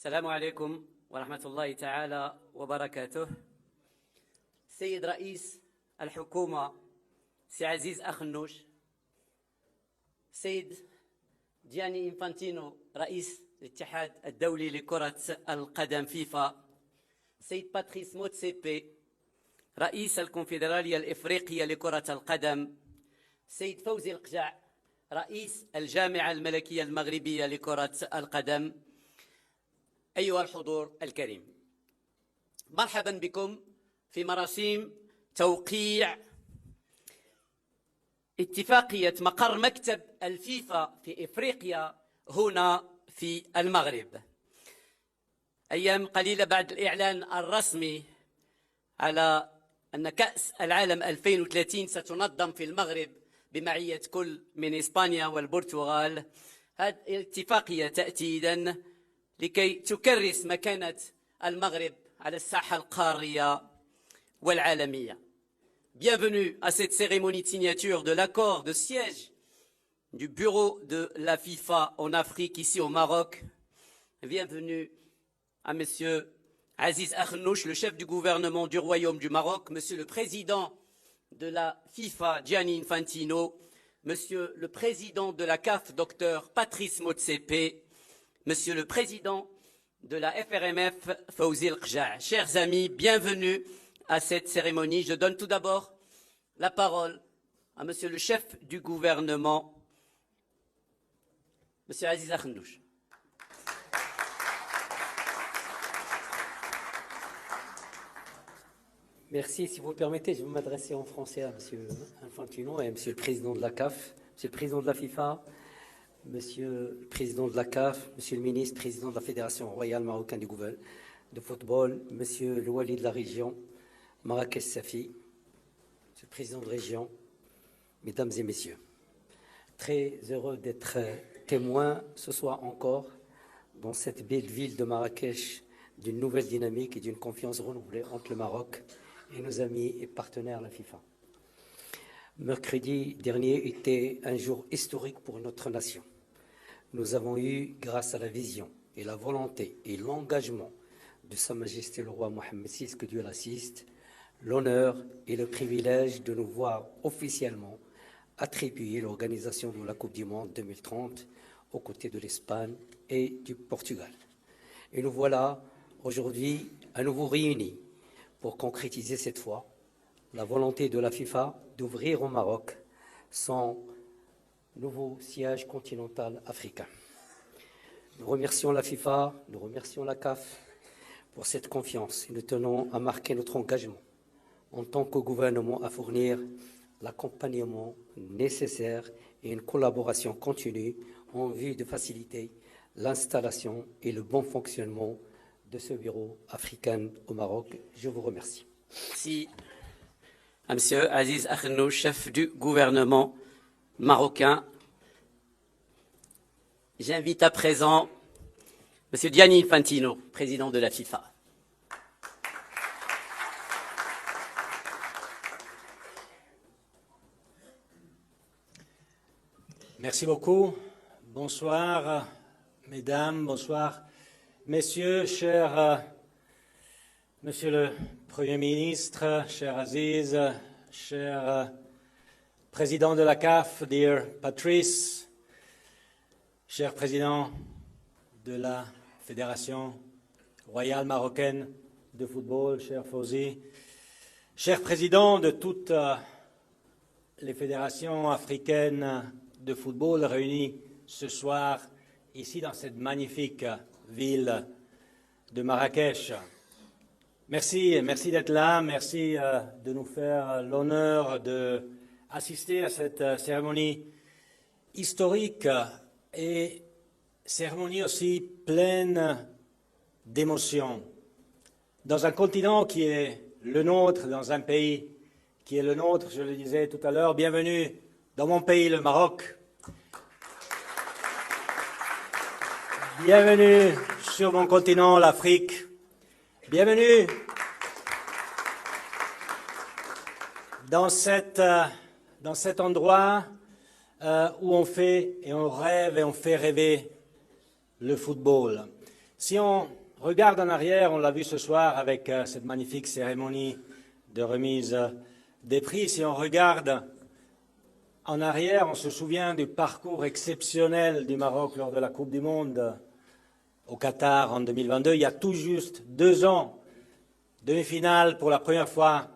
السلام عليكم ورحمة الله تعالى وبركاته. سيد رئيس الحكومة سي عزيز أخنوش، سيد جياني إنفانتينو رئيس الاتحاد الدولي لكرة القدم فيفا، سيد باتريس موتسيبي رئيس الكونفدرالية الإفريقية لكرة القدم، سيد فوزي القجع رئيس الجامعة الملكية المغربية لكرة القدم، أيها الحضور الكريم، مرحبا بكم في مراسيم توقيع اتفاقية مقر مكتب الفيفا في إفريقيا هنا في المغرب. أيام قليلة بعد الإعلان الرسمي على أن كأس العالم 2030 ستنظم في المغرب بمعية كل من إسبانيا والبرتغال، هذه الاتفاقية تأتي إذن لكي تكرس مكانة المغرب على الساحة القارية والعالمية. Bienvenue à cette cérémonie de signature de l'accord de siège du bureau de la FIFA en Afrique, ici au Maroc. Bienvenue à Monsieur Aziz Akhnouch, le chef du gouvernement du Royaume du Maroc, Monsieur le président de la FIFA, Gianni Infantino, Monsieur le président de la CAF, Dr Patrice Motsepe, Monsieur le président de la FRMF, Fawzi El-Qja'. Chers amis, bienvenue à cette cérémonie. Je donne tout d'abord la parole à Monsieur le chef du gouvernement, Monsieur Aziz Akhnouch. Merci. Si vous le permettez, je vais m'adresser en français à Monsieur Infantino et à Monsieur le président de la CAF, Monsieur le président de la FIFA, Monsieur le président de la CAF, Monsieur le ministre, président de la Fédération royale marocaine de football, Monsieur le wali de la région, Marrakech Safi, Monsieur le président de région, Mesdames et Messieurs, très heureux d'être témoin ce soir encore dans cette belle ville de Marrakech d'une nouvelle dynamique et d'une confiance renouvelée entre le Maroc et nos amis et partenaires la FIFA. Mercredi dernier était un jour historique pour notre nation. Nous avons eu, grâce à la vision et la volonté et l'engagement de Sa Majesté le roi Mohammed VI, que Dieu l'assiste, l'honneur et le privilège de nous voir officiellement attribuer l'organisation de la Coupe du Monde 2030 aux côtés de l'Espagne et du Portugal. Et nous voilà aujourd'hui à nouveau réunis pour concrétiser cette fois la volonté de la FIFA d'ouvrir au Maroc son nouveau siège continental africain. Nous remercions la FIFA, nous remercions la CAF pour cette confiance et nous tenons à marquer notre engagement en tant que gouvernement à fournir l'accompagnement nécessaire et une collaboration continue en vue de faciliter l'installation et le bon fonctionnement de ce bureau africain au Maroc. Je vous remercie. Merci à M. Aziz Akhnouch, chef du gouvernement marocain. J'invite à présent M. Gianni Infantino, président de la FIFA. Merci beaucoup. Bonsoir, mesdames, bonsoir, messieurs, cher Monsieur le Premier ministre, cher Aziz, cher président de la CAF, dear Patrice, cher président de la Fédération royale marocaine de football, cher Fawzi, cher président de toutes les fédérations africaines de football réunies ce soir ici dans cette magnifique ville de Marrakech. Merci d'être là, merci de nous faire l'honneur d'assister à cette cérémonie historique et cérémonie aussi pleine d'émotions. Dans un continent qui est le nôtre, dans un pays qui est le nôtre, je le disais tout à l'heure, bienvenue dans mon pays, le Maroc. Bienvenue sur mon continent, l'Afrique. Bienvenue dans cet endroit où on fait et on rêve et on fait rêver le football. Si on regarde en arrière, on l'a vu ce soir avec cette magnifique cérémonie de remise des prix, si on regarde en arrière, on se souvient du parcours exceptionnel du Maroc lors de la Coupe du Monde au Qatar en 2022. Il y a tout juste 2 ans, demi-finale pour la première fois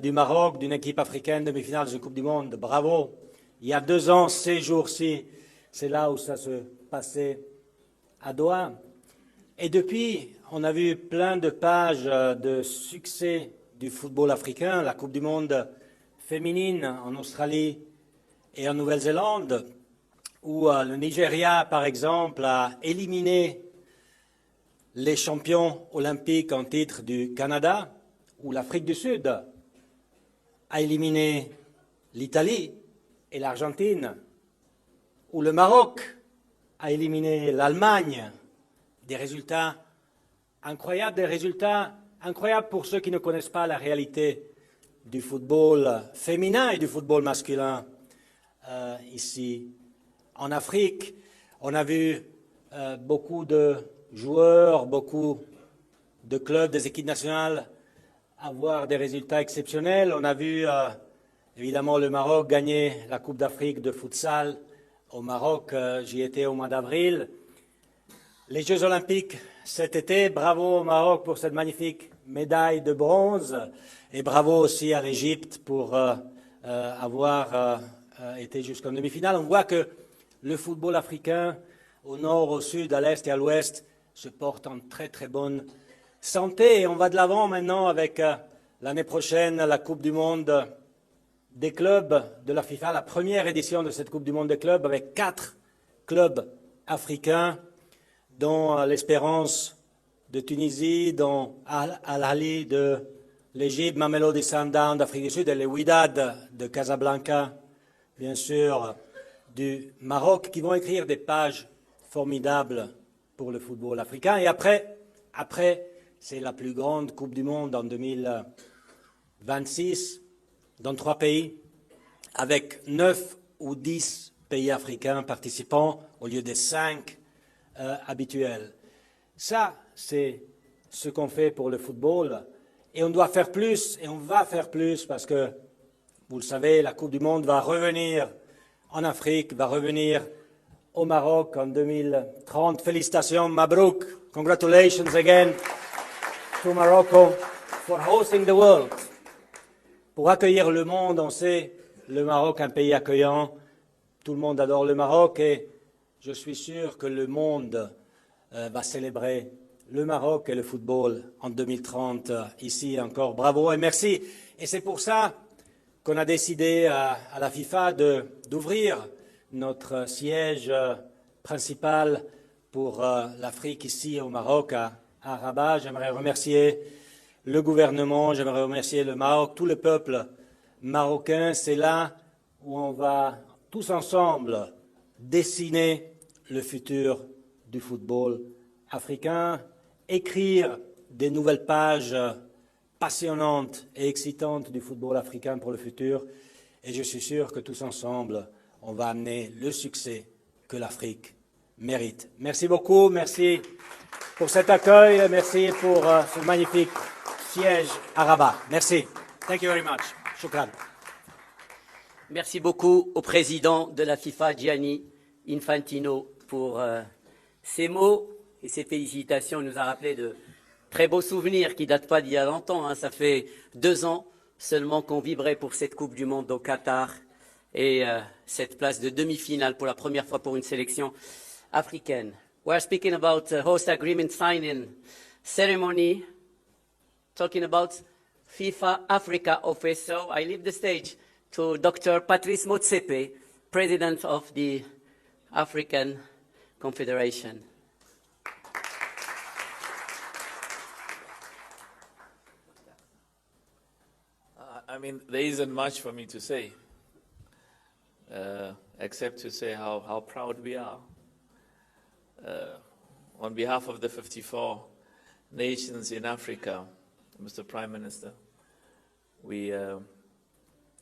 du Maroc, d'une équipe africaine, demi-finale de la Coupe du Monde. Bravo! Il y a 2 ans, ces jours-ci, c'est là où ça se passait à Doha. Et depuis, on a vu plein de pages de succès du football africain, la Coupe du Monde féminine en Australie et en Nouvelle-Zélande, où le Nigeria, par exemple, a éliminé les champions olympiques en titre du Canada, où l'Afrique du Sud a éliminé l'Italie et l'Argentine, où le Maroc a éliminé l'Allemagne. Des résultats incroyables pour ceux qui ne connaissent pas la réalité du football féminin et du football masculin ici en Afrique. On a vu beaucoup de joueurs, beaucoup de clubs, des équipes nationales avoir des résultats exceptionnels. On a vu évidemment le Maroc gagner la Coupe d'Afrique de futsal au Maroc. J'y étais au mois d'avril. Les Jeux Olympiques cet été, bravo au Maroc pour cette magnifique médaille de bronze et bravo aussi à l'Égypte pour avoir été jusqu'en demi-finale. On voit que le football africain, au nord, au sud, à l'est et à l'ouest, se porte en très très bonne santé. Et on va de l'avant maintenant avec l'année prochaine la Coupe du Monde des clubs de la FIFA, la première édition de cette Coupe du Monde des clubs avec 4 clubs africains, dont l'Espérance de Tunisie, dont Al-Ahli de l'Égypte, Mamelodi Sundowns d'Afrique du Sud et les Wydad de Casablanca, bien sûr, du Maroc, qui vont écrire des pages formidables pour le football africain. Et après c'est la plus grande Coupe du Monde en 2026 dans 3 pays, avec 9 ou 10 pays africains participants au lieu des 5 habituels. Ça, c'est ce qu'on fait pour le football. Et on doit faire plus, et on va faire plus, parce que, vous le savez, la Coupe du Monde va revenir en Afrique, va revenir au Maroc en 2030. Félicitations, Mabrouk. Congratulations again to Morocco for hosting the world. Pour accueillir le monde, on sait, le Maroc, un pays accueillant. Tout le monde adore le Maroc et je suis sûr que le monde va célébrer le Maroc et le football en 2030. Ici encore, bravo et merci. Et c'est pour ça qu'on a décidé à la FIFA d'ouvrir notre siège principal pour l'Afrique ici au Maroc, à Rabat. J'aimerais remercier le gouvernement, j'aimerais remercier le Maroc, tout le peuple marocain. C'est là où on va tous ensemble dessiner le futur du football africain, écrire des nouvelles pages passionnantes et excitantes du football africain pour le futur. Et je suis sûr que tous ensemble, on va amener le succès que l'Afrique mérite. Merci beaucoup, merci pour cet accueil, merci pour ce magnifique siège à Rabat. Merci. Thank you very much. Shukran. Merci beaucoup au président de la FIFA, Gianni Infantino, pour ces mots et ces félicitations. Il nous a rappelé de très beaux souvenirs qui ne datent pas d'il y a longtemps. Hein. Ça fait 2 ans seulement qu'on vibrait pour cette Coupe du Monde au Qatar et cette place de demi-finale pour la première fois pour une sélection africaine. We are speaking about host agreement signing ceremony, talking about FIFA Africa office. So I leave the stage to Dr. Patrice Motsepe, President of the African Confederation. I mean, there isn't much for me to say, except to say how proud we are. On behalf of the 54 nations in Africa, Mr. Prime Minister, we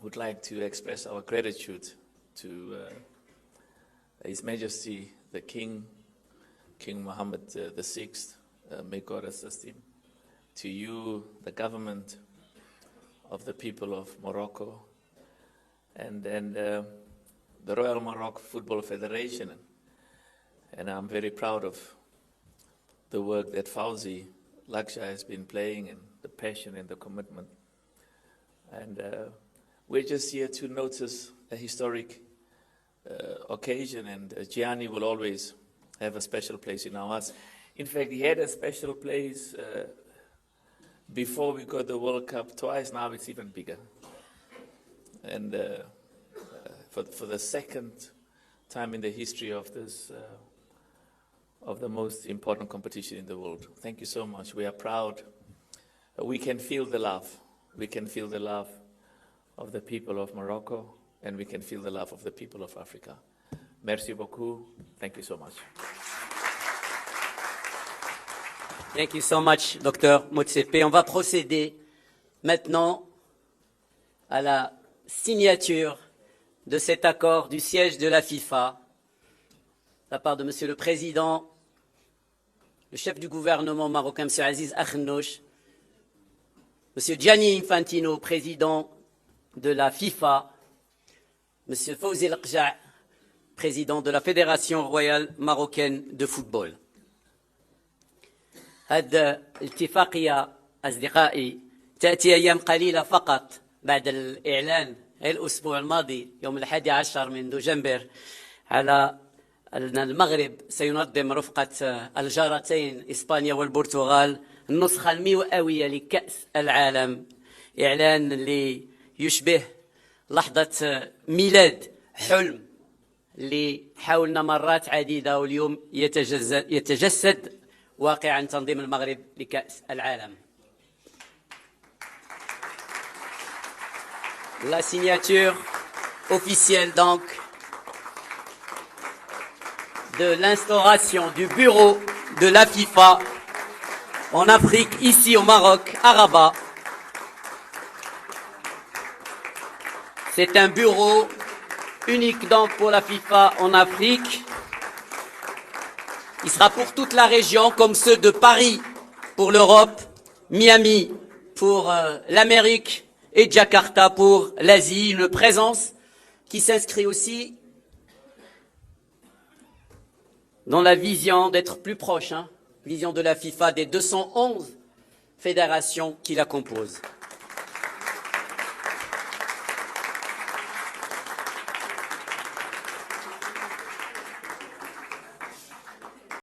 would like to express our gratitude to His Majesty the King King Mohammed VI, may God assist him, to you, the government of the people of Morocco, and the Royal Morocco Football Federation. And I'm very proud of the work that Fauzi Laksha has been playing, and the passion and the commitment. And we're just here to notice a historic occasion, and Gianni will always have a special place in our hearts. In fact, he had a special place before we got the World Cup twice. Now it's even bigger. And for the second time in the history of this, of the most important competition in the world. Thank you so much. We are proud. We can feel the love. We can feel the love of the people of Morocco, and we can feel the love of the people of Africa. Merci beaucoup. Thank you so much. Thank you so much, Dr. Motsepe. On va procéder maintenant à la signature de cet accord du siège de la FIFA de la part de Monsieur le Président, le chef du gouvernement marocain, Monsieur Aziz Akhannouch, Monsieur Gianni Infantino, président de la FIFA, Monsieur Fawzi Lakja, président de la Fédération royale marocaine de football. هذه الاتفاقية أصدقائي تأتي أيام قليلة فقط بعد الإعلان الأسبوع الماضي يوم 11 من دجنبر على أن المغرب سينظم رفقة الجارتين إسبانيا والبرتغال النسخة المئوية لكأس العالم، إعلان اللي يشبه لحظة ميلاد حلم اللي حاولنا مرات عديدة واليوم يتجسد واقعا تنظيم المغرب لكأس العالم. La signature officielle donc de l'instauration du bureau de la FIFA en Afrique, ici au Maroc, à Rabat. C'est un bureau unique donc pour la FIFA en Afrique. Il sera pour toute la région, comme ceux de Paris pour l'Europe, Miami pour l'Amérique et Jakarta pour l'Asie. Une présence qui s'inscrit aussi dans la vision d'être plus proche, vision de la FIFA des 211 fédérations qui la composent.